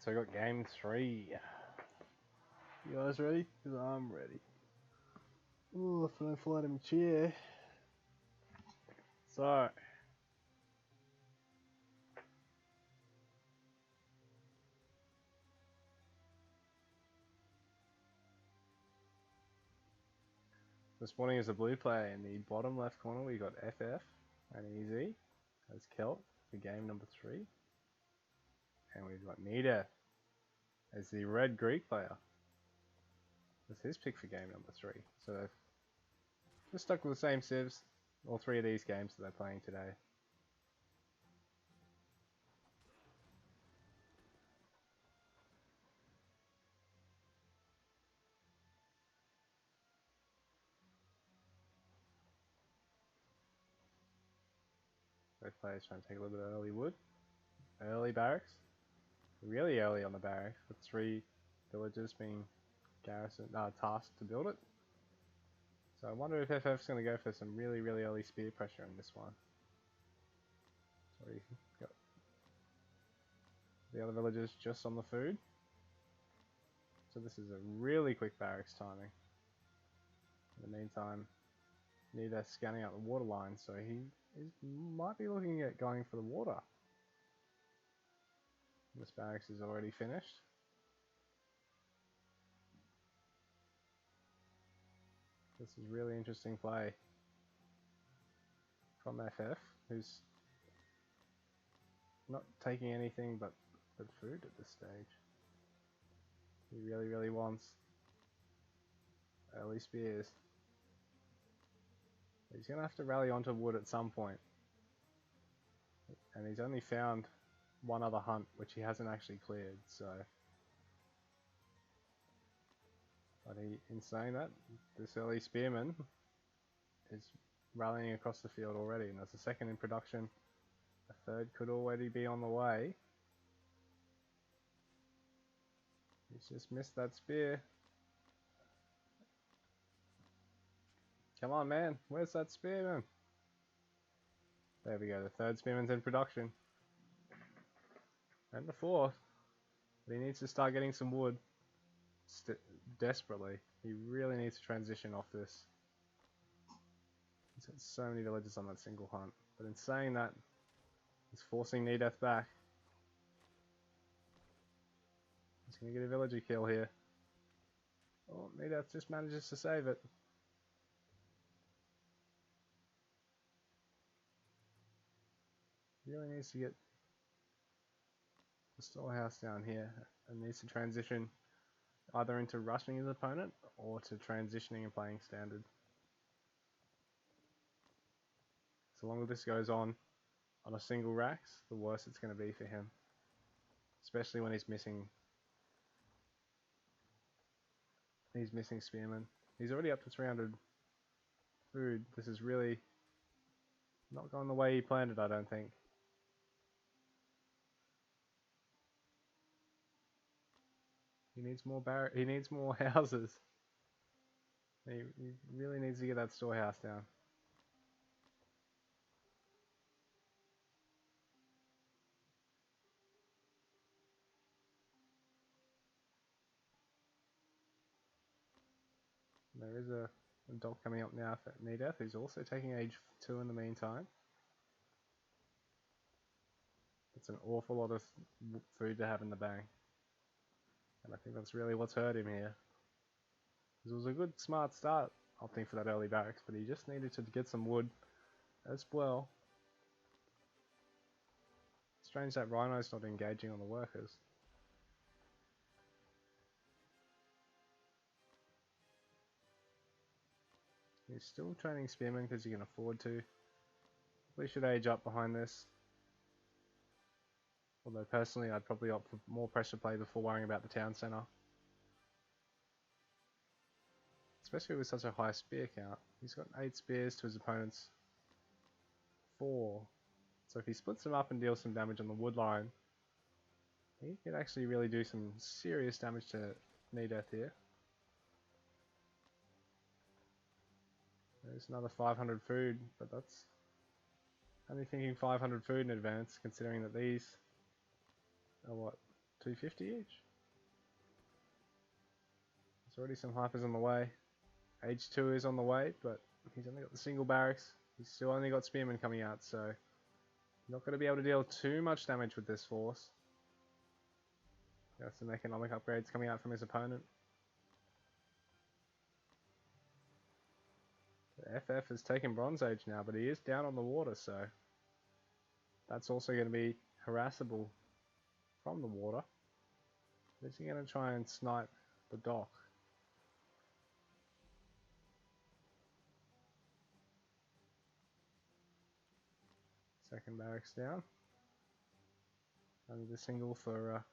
so I got game 3. You guys ready? Because I'm ready. Ooh, if I don't fall out of my chair. So. This morning as a blue player in the bottom left corner we got FFNEZ as Kelt for game number 3. And we've got Neadeath as the red Greek player. That's his pick for game number 3. So they've just stuck with the same civs, all 3 of these games that they're playing today. Both players trying to take a little bit of early wood. Early barracks. Really early on the barracks, with 3 villagers being tasked to build it. So I wonder if FF's going to go for some really early spear pressure in this one. So we got the other villagers just on the food. So this is a really quick barracks timing. In the meantime, Neadeath scanning out the water line, so he might be looking at going for the water. This barracks is already finished. This is really interesting play from FF, who's not taking anything but food at this stage. He really wants early spears. He's going to have to rally onto wood at some point. And he's only found one other hunt, which he hasn't actually cleared, so... But in saying that, this early spearman is rallying across the field already, and there's a second in production. A third could already be on the way. He's just missed that spear. Come on, man. Where's that spearman? There we go. The third spearman's in production. And the fourth. But he needs to start getting some wood. Desperately. He really needs to transition off this. He's got so many villages on that single hunt. But in saying that, he's forcing Neadeath back. He's going to get a villager kill here. Oh, Neadeath just manages to save it. Really needs to get the storehouse down here and needs to transition either into rushing his opponent or to transitioning and playing standard. So long as this goes on a single racks, the worse it's going to be for him. Especially when he's missing spearmen. He's already up to 300 food. This is really not going the way he planned it, I don't think. He needs more houses. He really needs to get that storehouse down. There is a dog coming up now for Neadeath, who's also taking age 2 in the meantime. It's an awful lot of food to have in the bank. And I think that's really what's hurt him here. It was a good, smart start opting for that early barracks, but he just needed to get some wood as well. Strange that Rhino's not engaging on the workers. He's still training spearmen because he can afford to. We should age up behind this. Although personally I'd probably opt for more pressure play before worrying about the town centre. Especially with such a high spear count. He's got 8 spears to his opponent's 4. So if he splits them up and deals some damage on the wood line, he could actually really do some serious damage to Neadeath here. There's another 500 food, but that's only thinking 500 food in advance, considering that these are what, 250 each. There's already some hypers on the way. H2 is on the way, but he's only got the single barracks. He's still only got spearmen coming out, so not going to be able to deal too much damage with this force. Got some economic upgrades coming out from his opponent. The FF has taken Bronze Age now, but he is down on the water, so that's also going to be harassable from the water. Is he going to try and snipe the dock? Second barracks down. Only the single for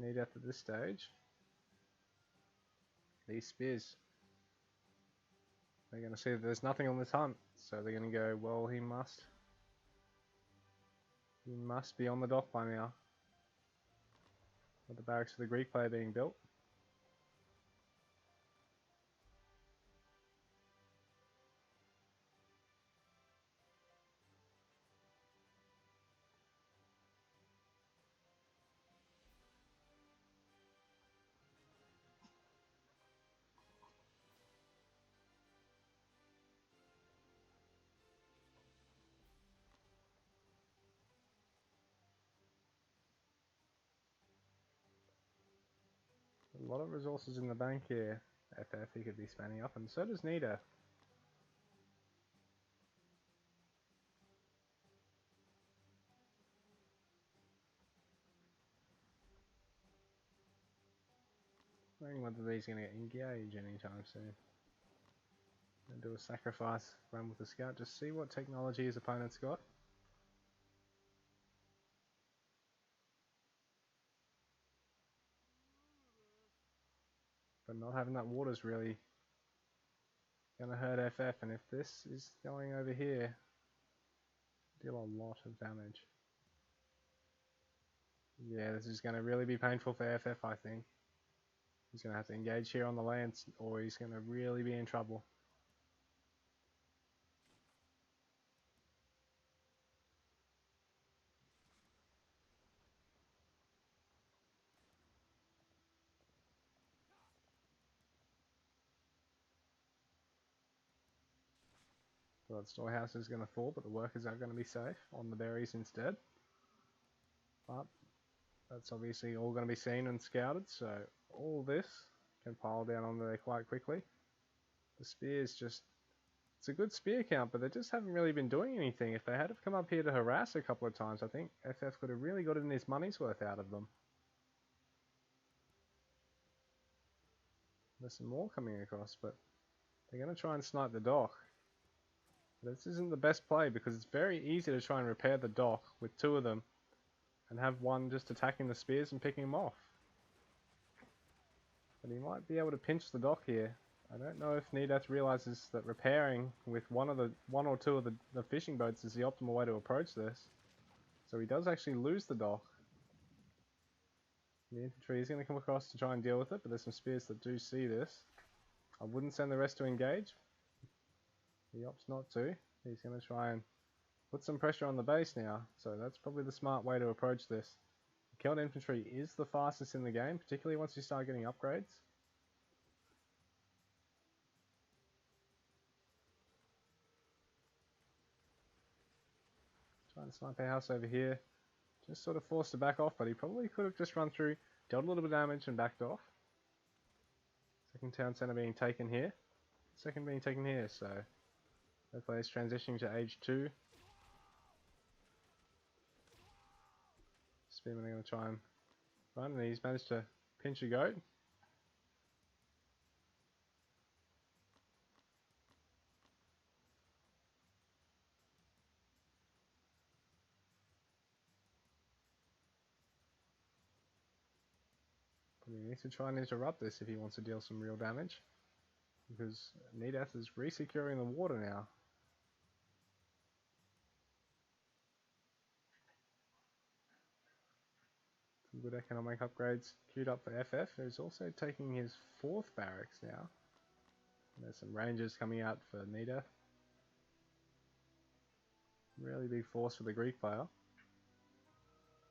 Neadeath at this stage. These spears. They're going to see that there's nothing on this hunt, so they're going to go, well, he must be on the dock by now. With the barracks for the Greek player being built. A lot of resources in the bank here. FF he could be spanning up, and so does Neadeath. Wondering whether he's going to get engaged anytime soon. And do a sacrifice, run with the scout, just see what technology his opponent's got. But not having that water is really going to hurt FF, and if this is going over here, deal a lot of damage. Yeah, this is going to really be painful for FF, I think. He's going to have to engage here on the lance, or he's going to really be in trouble. So that storehouse is going to fall, but the workers are going to be safe on the berries instead. But that's obviously all going to be seen and scouted, so all this can pile down on there quite quickly. The spears just... It's a good spear count, but they just haven't really been doing anything. If they had have come up here to harass a couple of times, I think FF could have really gotten his money's worth out of them. There's some more coming across, but they're going to try and snipe the dock. This isn't the best play because it's very easy to try and repair the dock with two of them and have one just attacking the spears and picking them off. But he might be able to pinch the dock here. I don't know if Neadeath realizes that repairing with one or two of the fishing boats is the optimal way to approach this. So he does actually lose the dock. The infantry is going to come across to try and deal with it, but there's some spears that do see this. I wouldn't send the rest to engage. He opts not to. He's going to try and put some pressure on the base now, so that's probably the smart way to approach this. Killed infantry is the fastest in the game, particularly once you start getting upgrades. Trying to snipe a house over here. Just sort of forced to back off, but he probably could have just run through, dealt a little bit of damage and backed off. Second town centre being taken here. Second being taken here, so that player's transitioning to age 2. Spearmen are going to try and run, and he's managed to pinch a goat. But he needs to try and interrupt this if he wants to deal some real damage, because Neadeath is re-securing the water now. Some good economic upgrades queued up for FF, who's also taking his 4th barracks now. And there's some rangers coming out for Neadeath. Really big force for the Greek player.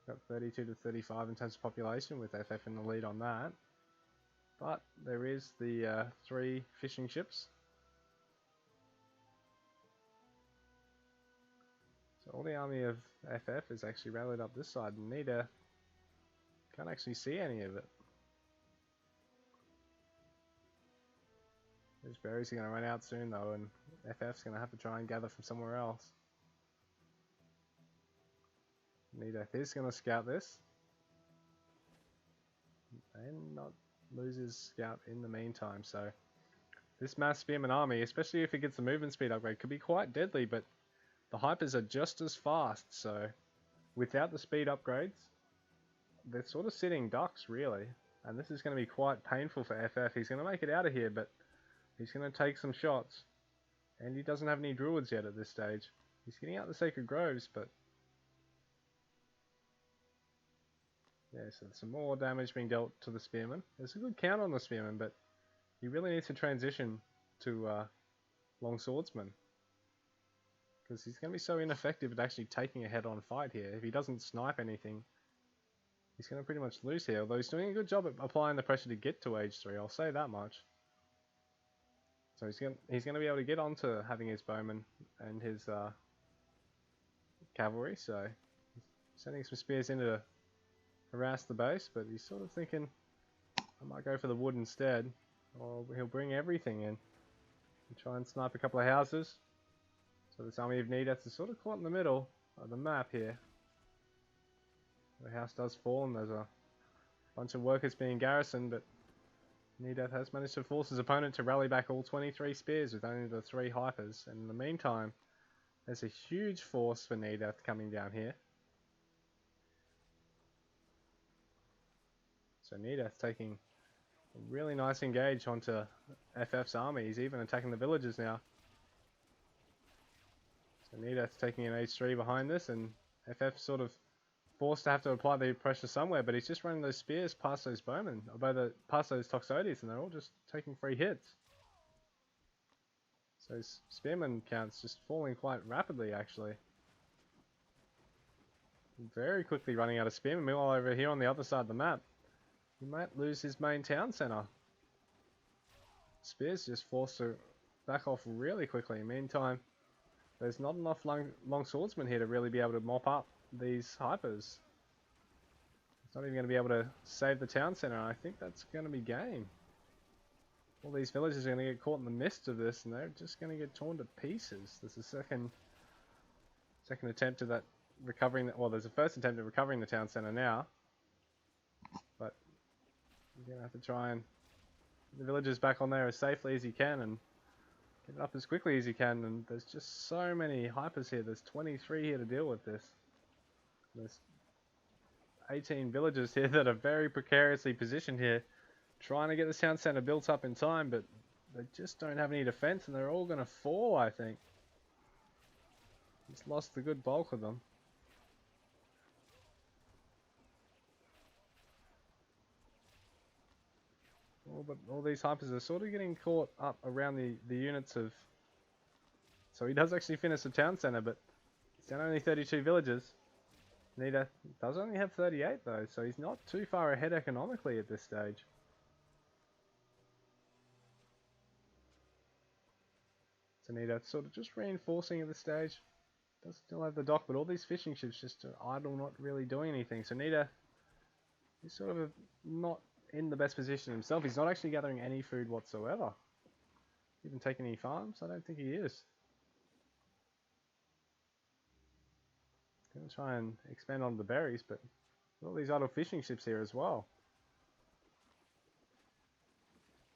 Got 32 to 35 in terms of population, with FF in the lead on that. But there is the 3 fishing ships. So all the army of FF is actually rallied up this side, and Neadeath can't actually see any of it. Those berries are going to run out soon though, and FF's going to have to try and gather from somewhere else. Neadeath is going to scout this, and not lose his scout in the meantime. So this mass spearman army, especially if it gets the movement speed upgrade, could be quite deadly, but the hypers are just as fast, so without the speed upgrades, they're sort of sitting ducks really, and this is going to be quite painful for FF. He's going to make it out of here, but he's going to take some shots, and he doesn't have any druids yet at this stage. He's getting out the Sacred Groves, but yeah, so some more damage being dealt to the Spearman. There's a good count on the Spearman, but he really needs to transition to Long Swordsman, because he's going to be so ineffective at actually taking a head-on fight here. If he doesn't snipe anything, he's going to pretty much lose here, although he's doing a good job at applying the pressure to get to Age 3, I'll say that much. So he's going to be able to get onto having his bowmen and his cavalry, so he's sending some spears in to harass the base, but he's sort of thinking, I might go for the wood instead, or he'll bring everything in and try and snipe a couple of houses. So this army of Neadeath is sort of caught in the middle of the map here. The house does fall and there's a bunch of workers being garrisoned, but Neadeath has managed to force his opponent to rally back all 23 spears with only the 3 hypers, and in the meantime there's a huge force for Neadeath coming down here. So Neadeath taking a really nice engage onto FF's army. He's even attacking the villagers now. So Neadeath's taking an H3 behind this, and FF sort of forced to have to apply the pressure somewhere, but he's just running those spears past those bowmen, past those Toxotes, and they're all just taking free hits. So his spearman count's just falling quite rapidly actually. Very quickly running out of spearmen. Meanwhile over here on the other side of the map, he might lose his main town centre. Spears just forced to back off really quickly. Meantime, there's not enough long swordsmen here to really be able to mop up these hypers. It's not even going to be able to save the town centre. I think that's going to be game. All these villagers are going to get caught in the midst of this, and they're just going to get torn to pieces. There's a second attempt at that recovering. Well, there's a first attempt at recovering the town centre now, but you're going to have to try and get the villagers back on there as safely as you can and get it up as quickly as you can. And there's just so many hypers here. There's 23 here to deal with this. There's 18 villagers here that are very precariously positioned here, trying to get the town centre built up in time, but they just don't have any defence, and they're all going to fall, I think. He's lost the good bulk of them. But all these hypers are sort of getting caught up around the units of... So he does actually finish the town centre, but he's down only 32 villagers. Neadeath does only have 38 though, so he's not too far ahead economically at this stage. So Neadeath sort of just reinforcing at this stage. Does still have the dock, but all these fishing ships just are idle, not really doing anything. So Neadeath is sort of not in the best position himself. He's not actually gathering any food whatsoever. Even taking any farms? I don't think he is. Gonna try and expand on the berries, but all these idle fishing ships here as well.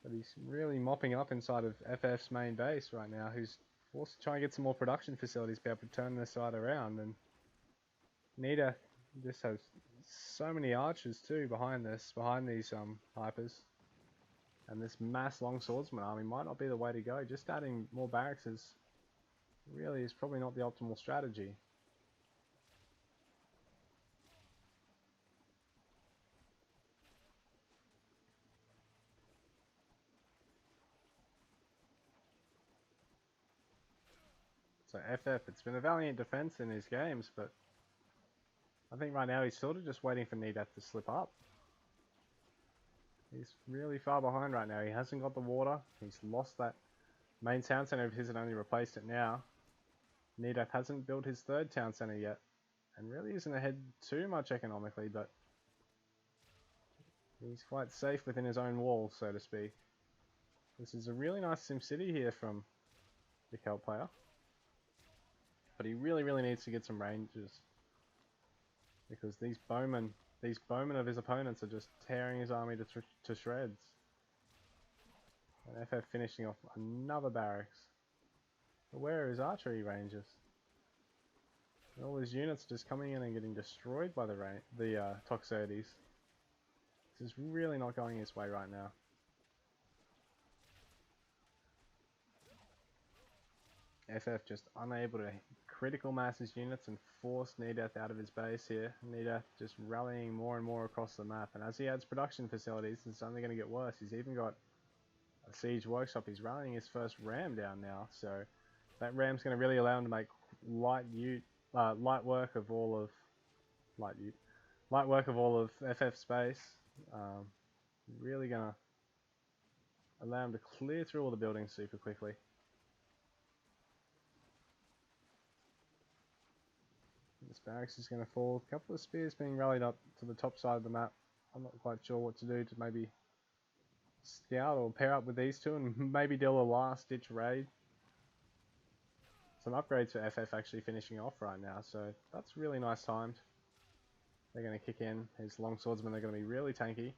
But he's really mopping up inside of FF's main base right now, who's forced to try and get some more production facilities to be able to turn this side around. And Neadeath just has so many archers too behind these hypers. And this mass long swordsman army might not be the way to go. Just adding more barracks really is probably not the optimal strategy. So FF, it's been a valiant defense in his games, but I think right now he's sort of just waiting for Neadeath to slip up. He's really far behind right now. He hasn't got the water. He's lost that main town center of his and only replaced it now. Neadeath hasn't built his third town center yet, and really isn't ahead too much economically, but he's quite safe within his own walls, so to speak. This is a really nice SimCity here from the Celt player, but he really needs to get some ranges, because these bowmen of his opponents are just tearing his army to shreds. And FF finishing off another barracks. But where are his archery ranges? And all his units just coming in and getting destroyed by the Toxotes. This is really not going his way right now. FF just unable to critical mass his units and force Neadeath out of his base here. Neadeath just rallying more and more across the map, and as he adds production facilities, it's only going to get worse. He's even got a siege workshop. He's rallying his first ram down now, so that ram's going to really allow him to make light work of all of FF's base. Really going to allow him to clear through all the buildings super quickly. This barracks is going to fall. A couple of spears being rallied up to the top side of the map. I'm not quite sure what to do to maybe scout or pair up with these two and maybe deal a last ditch raid. Some upgrades for FF actually finishing off right now, so that's really nice timed. They're going to kick in. His long swordsmen are going to be really tanky.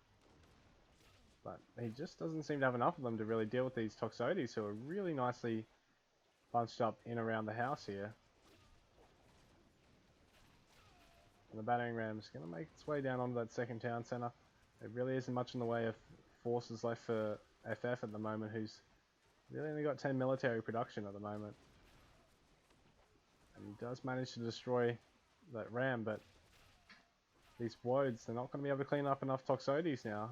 But he just doesn't seem to have enough of them to really deal with these Toxotes, who are really nicely bunched up in around the house here. And the battering ram is going to make its way down onto that second town centre. There really isn't much in the way of forces left for FF at the moment, who's really only got 10 military production at the moment. And he does manage to destroy that ram, but these woads, they're not going to be able to clean up enough Toxotes now.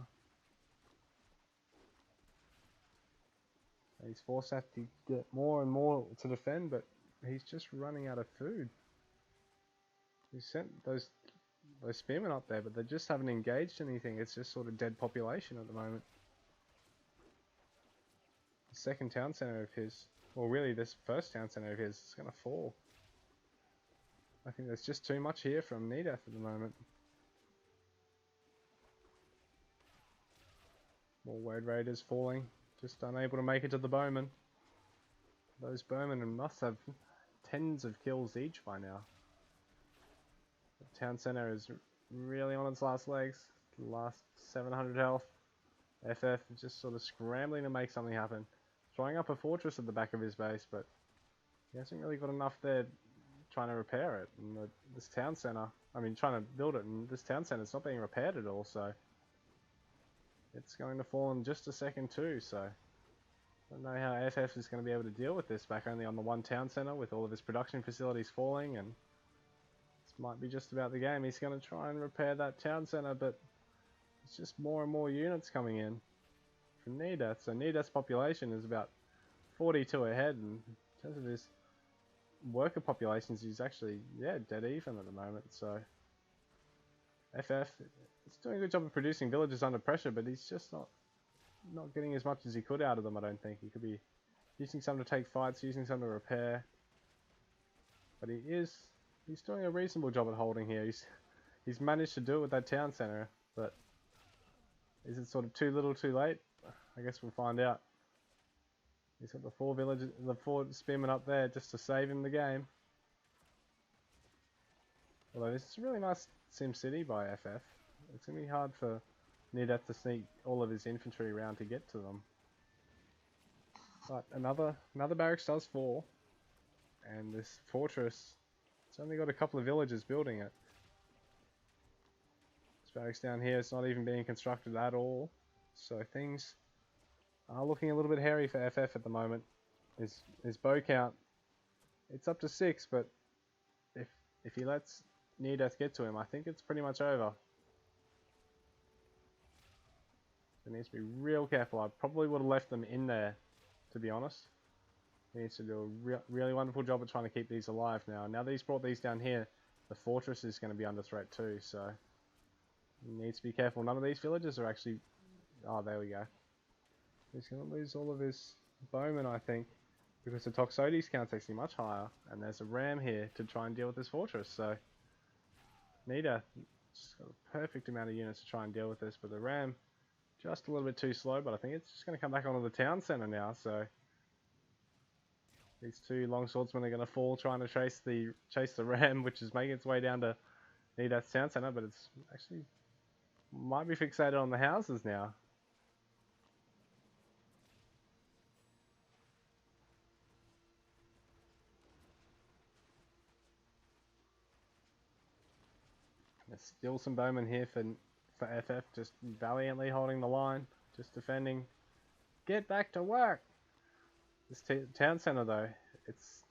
He's forced to have to get more and more to defend, but he's just running out of food. He sent those spearmen up there, but they just haven't engaged anything. It's just sort of dead population at the moment. The second town center of his, or really this first town center of his, is going to fall. I think there's just too much here from Neadeath at the moment. More Woad Raiders falling, just unable to make it to the bowmen. Those bowmen must have tens of kills each by now. The town center is really on its last legs, last 700 health. FF is just sort of scrambling to make something happen. Throwing up a fortress at the back of his base, but he hasn't really got enough there trying to repair it. And this town center, trying to build it, and this town center is not being repaired at all, so it's going to fall in just a second too, so I don't know how FF is going to be able to deal with this back only on the one town center with all of his production facilities falling, and this might be just about the game. He's going to try and repair that town center, but it's just more and more units coming in from Neadeath. So Neadeath's population is about 42 ahead, and in terms of his worker populations, he's actually, dead even at the moment. So FF is doing a good job of producing villages under pressure, but he's just not getting as much as he could out of them, I don't think. He could be using some to take fights, using some to repair. But he's doing a reasonable job at holding here. He's managed to do it with that town center, but is it sort of too little too late? I guess we'll find out. He's got the four spearmen up there just to save him the game. Although this is a really nice SimCity by FF. It's going to be hard for Neadeath to sneak all of his infantry around to get to them. But another barracks does fall. And this fortress, it's only got a couple of villagers building it. This barracks down here is not even being constructed at all. So things are looking a little bit hairy for FF at the moment. His bow count, it's up to 6, but if he lets Neadeath get to him, I think it's pretty much over. He needs to be real careful. I probably would have left them in there, to be honest. He needs to do a really wonderful job of trying to keep these alive now. Now that he's brought these down here, the fortress is going to be under threat too, so he needs to be careful. None of these villages are actually... Oh, there we go. He's going to lose all of his bowmen, I think, because the Toxotes count's actually much higher, and there's a ram here to try and deal with this fortress, so Neadeath just got a perfect amount of units to try and deal with this, but the ram just a little bit too slow, but I think it's just going to come back onto the town centre now, so these two longswordsmen are going to fall trying to chase the ram, which is making its way down to Neadeath's town centre, but it's actually might be fixated on the houses now. There's still some bowmen here for FF, just valiantly holding the line, just defending. Get back to work! This town centre though, it's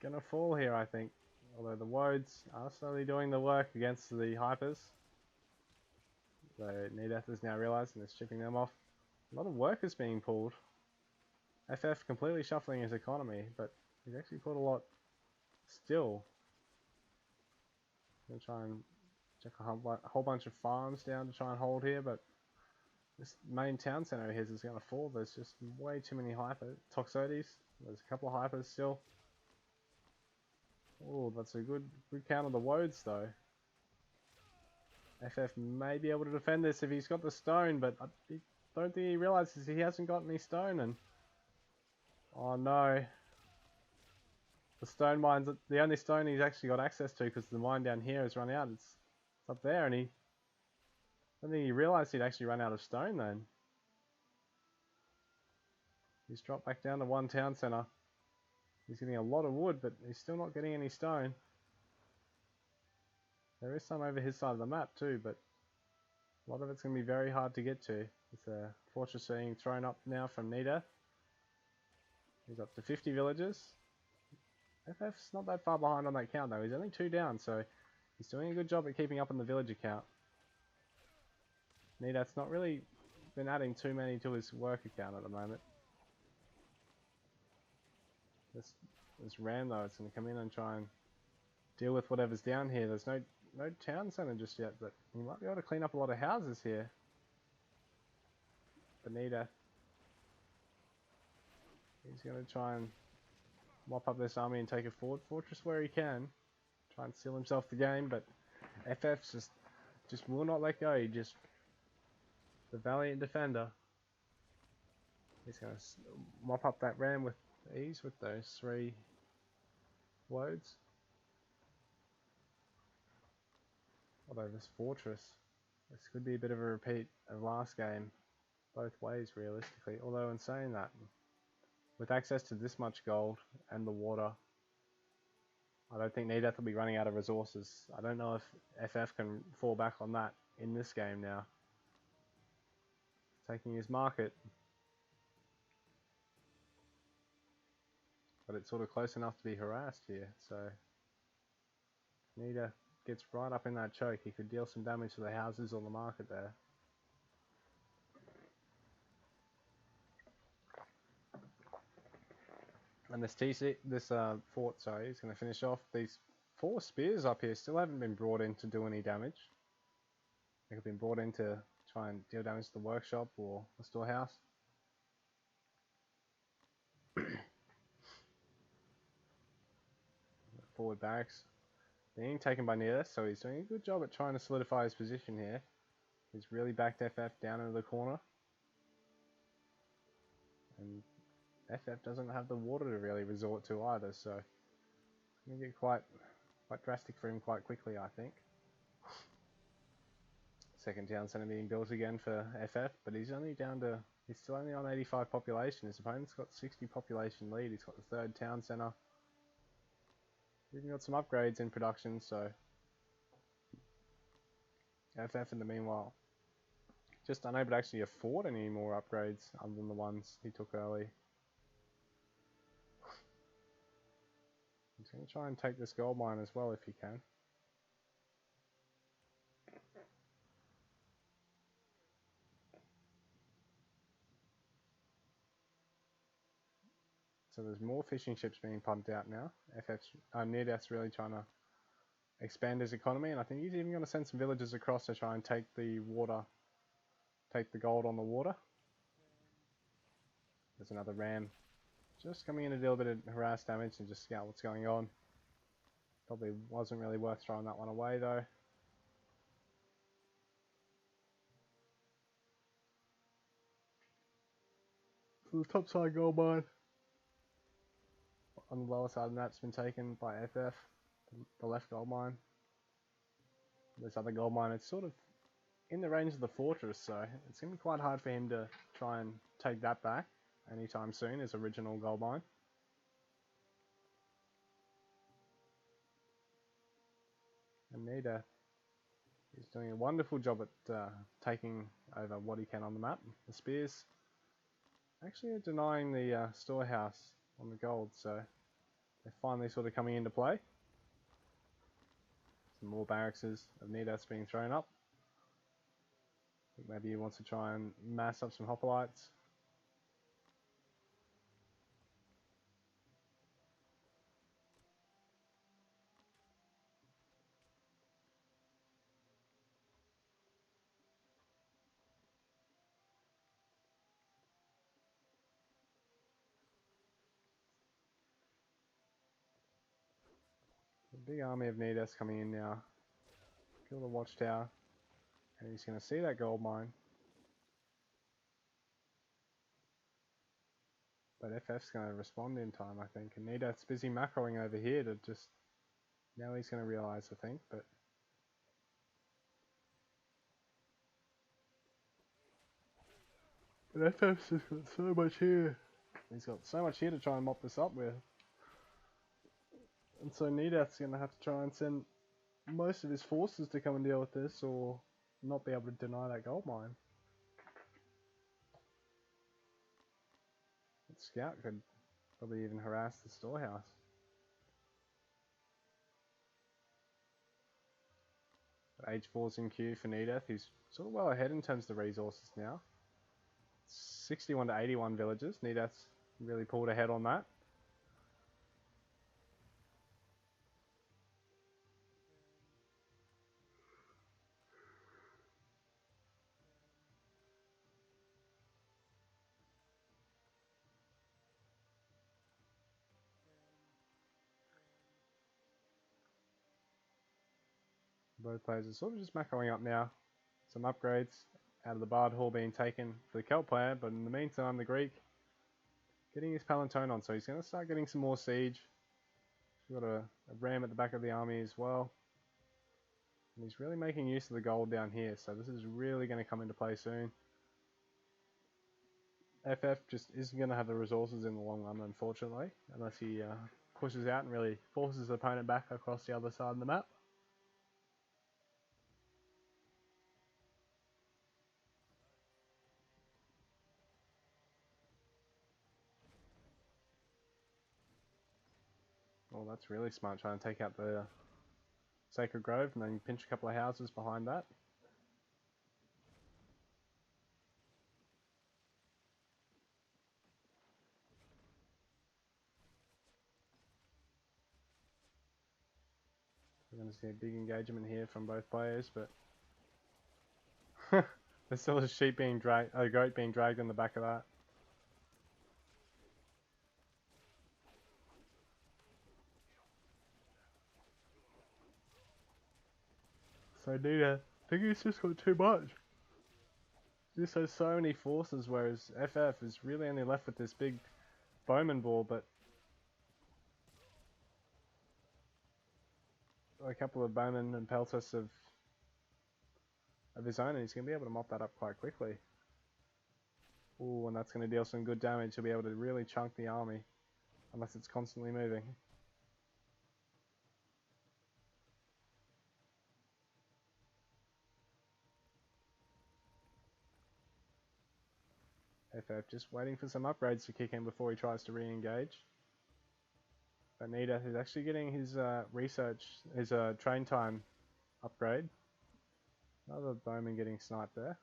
gonna fall here I think. Although the Woads are slowly doing the work against the Hypers. So Neadeath has now realised and is chipping them off. A lot of workers being pulled. FF completely shuffling his economy, but he's actually pulled a lot still. Gonna try and check a whole bunch of farms down to try and hold here, but this main town centre of his is going to fall. There's just way too many Toxotes. There's a couple of Hypers still. Oh, that's a good count of the Woads though. FF may be able to defend this if he's got the stone, but I don't think he realises he hasn't got any stone. And oh no, the stone mine's the only stone he's actually got access to because the mine down here has run out. It's up there, and I don't think he realised he'd actually run out of stone then. He's dropped back down to one town centre. He's getting a lot of wood, but he's still not getting any stone. There is some over his side of the map too, but a lot of it's going to be very hard to get to. It's a fortress being thrown up now from Neadeath. He's up to 50 villages. FF's not that far behind on that count though. He's only 2 down, so he's doing a good job at keeping up on the villager count. Neadeath's not really been adding too many to his worker count at the moment. This ram though, it's going to come in and try and deal with whatever's down here. There's no town centre just yet, but he might be able to clean up a lot of houses here. But Neadeath, he's going to try and mop up this army and take a fortress where he can. Try and seal himself the game, but FF's just will not let go. He just, the valiant defender. He's going to mop up that ram with ease with those 3 Woads. Although this fortress, this could be a bit of a repeat of last game, both ways realistically. Although in saying that, with access to this much gold and the water, I don't think Neadeath will be running out of resources. I don't know if FF can fall back on that in this game now. Taking his market. But it's sort of close enough to be harassed here, so Neadeath gets right up in that choke. He could deal some damage to the houses or the market there. And this fort, sorry, is going to finish off. These 4 spears up here still haven't been brought in to do any damage. They have been brought in to try and deal damage to the workshop or the storehouse. Forward barracks being taken by Neadeath, so he's doing a good job at trying to solidify his position here. He's really backed FF down into the corner. And FF doesn't have the water to really resort to either, so it's going to get quite drastic for him quite quickly, I think. Second town centre being built again for FF, but he's still only on 85 population. His opponent's got 60 population lead. He's got the 3rd town centre. We've got some upgrades in production, so FF in the meanwhile just unable to actually afford any more upgrades other than the ones he took early. He's going to try and take this gold mine as well if he can. So there's more fishing ships being pumped out now. Neadeath's really trying to expand his economy, and I think he's even going to send some villagers across to try and take the gold on the water. There's another ram just coming in to deal a bit of harass damage and just scout what's going on. Probably wasn't really worth throwing that one away though. So the top side gold mine on the lower side of the map's been taken by FF, the left gold mine. This other gold mine, it's sort of in the range of the fortress, so it's going to be quite hard for him to try and take that back anytime soon, his original gold mine. And Neadeath is doing a wonderful job at taking over what he can on the map. The spears actually are denying the storehouse on the gold, so they're finally sort of coming into play. Some more barracks of Neadeath's being thrown up. I think maybe he wants to try and mass up some hoplites. A big army of Neadeaths coming in now. Kill the watchtower. And he's going to see that gold mine. But FF's going to respond in time, I think. And Neadeath's busy macroing over here to just... Now he's going to realise, I think, but... But FF's just got so much here. He's got so much here to try and mop this up with. And so Neadeath's going to have to try and send most of his forces to come and deal with this, or not be able to deny that gold mine. That scout could probably even harass the storehouse. But Age 4's in queue for Neadeath. He's sort of well ahead in terms of the resources now. 61 to 81 villagers. Neadeath's really pulled ahead on that. Both players are sort of just macroing up now. Some upgrades out of the Bard Hall being taken for the Celt player, but in the meantime the Greek getting his Palantone on, so he's going to start getting some more siege. He's got a ram at the back of the army as well. And he's really making use of the gold down here, so this is really going to come into play soon. FF just isn't going to have the resources in the long run, unfortunately, unless he pushes out and really forces the opponent back across the other side of the map. Well, that's really smart, trying to take out the Sacred Grove and then pinch a couple of houses behind that. We're going to see a big engagement here from both players, but there's still a sheep being dragged, a goat being dragged in the back of that. So Neadeath, I think he's just got too much. He just has so many forces, whereas FF is really only left with this big bowman ball, but a couple of bowmen and peltas of his own, and he's going to be able to mop that up quite quickly. Ooh, and that's going to deal some good damage. He'll be able to really chunk the army, unless it's constantly moving. FF just waiting for some upgrades to kick in before he tries to re-engage. But Neadeath is actually getting his his train time upgrade. Another bowman getting sniped there.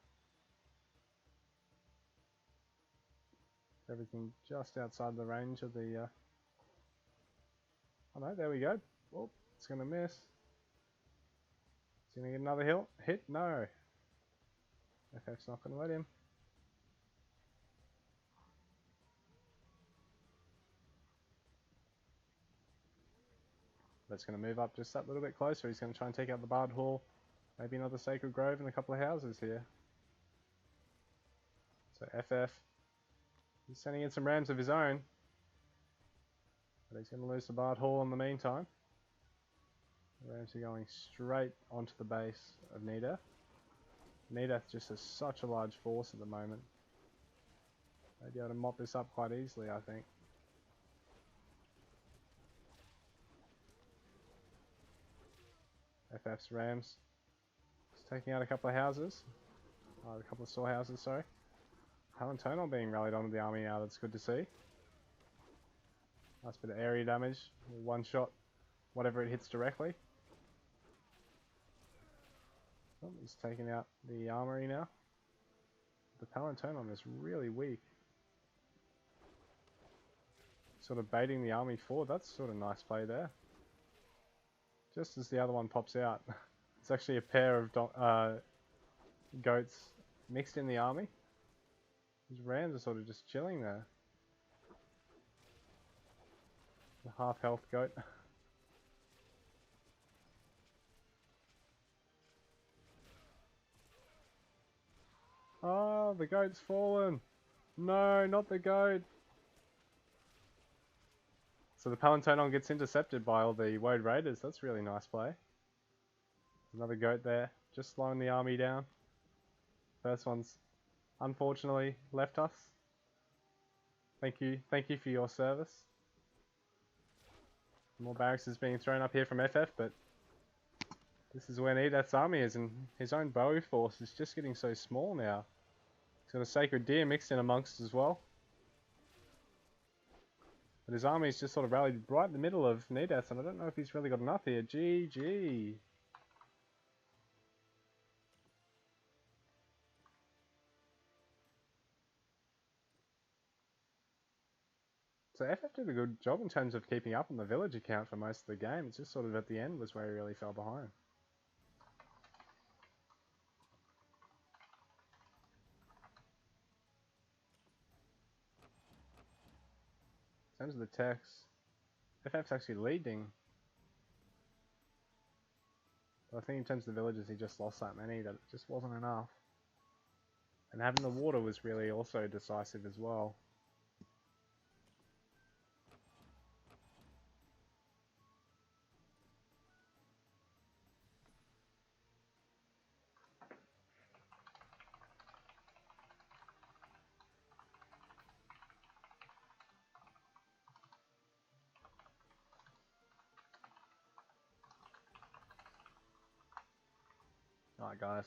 Everything just outside the range of the... Oh no, there we go. Oh, it's going to miss. gonna get another hit? No. FF's not gonna let him. But it's gonna move up just that little bit closer. He's gonna try and take out the Bard Hall. Maybe another Sacred Grove and a couple of houses here. So FF, he's sending in some rams of his own. But he's going to lose the Bard Hall in the meantime. The rams are going straight onto the base of Neadeath. Neadeath just has such a large force at the moment. They'd be able to mop this up quite easily, I think. FF's rams. Just taking out a couple of houses. A couple of storehouses, sorry. Palantonal being rallied onto the army now, that's good to see. Nice bit of area damage. One shot, whatever it hits directly. Oh, he's taking out the armory now. The Palantonal is really weak. Sort of baiting the army forward. That's sort of nice play there. Just as the other one pops out. It's actually a pair of goats mixed in the army. These rams are sort of just chilling there. The half health goat. Oh, the goat's fallen. No, not the goat. So the Palantonon gets intercepted by all the Woad Raiders. That's really nice play. Another goat there, just slowing the army down. First one's unfortunately left us. Thank you for your service. More barracks is being thrown up here from FF, but this is where Neadeath's army is, and his own Bowie force is just getting so small now. He's got a Sacred Deer mixed in amongst as well. But his army's just sort of rallied right in the middle of Neadeath, and I don't know if he's really got enough here. GG. So FF did a good job in terms of keeping up on the village account for most of the game. It's just sort of at the end was where he really fell behind. In terms of the text, FF's actually leading. But I think in terms of the villages, he just lost that many that it just wasn't enough. And having the water was really also decisive as well. Alright guys,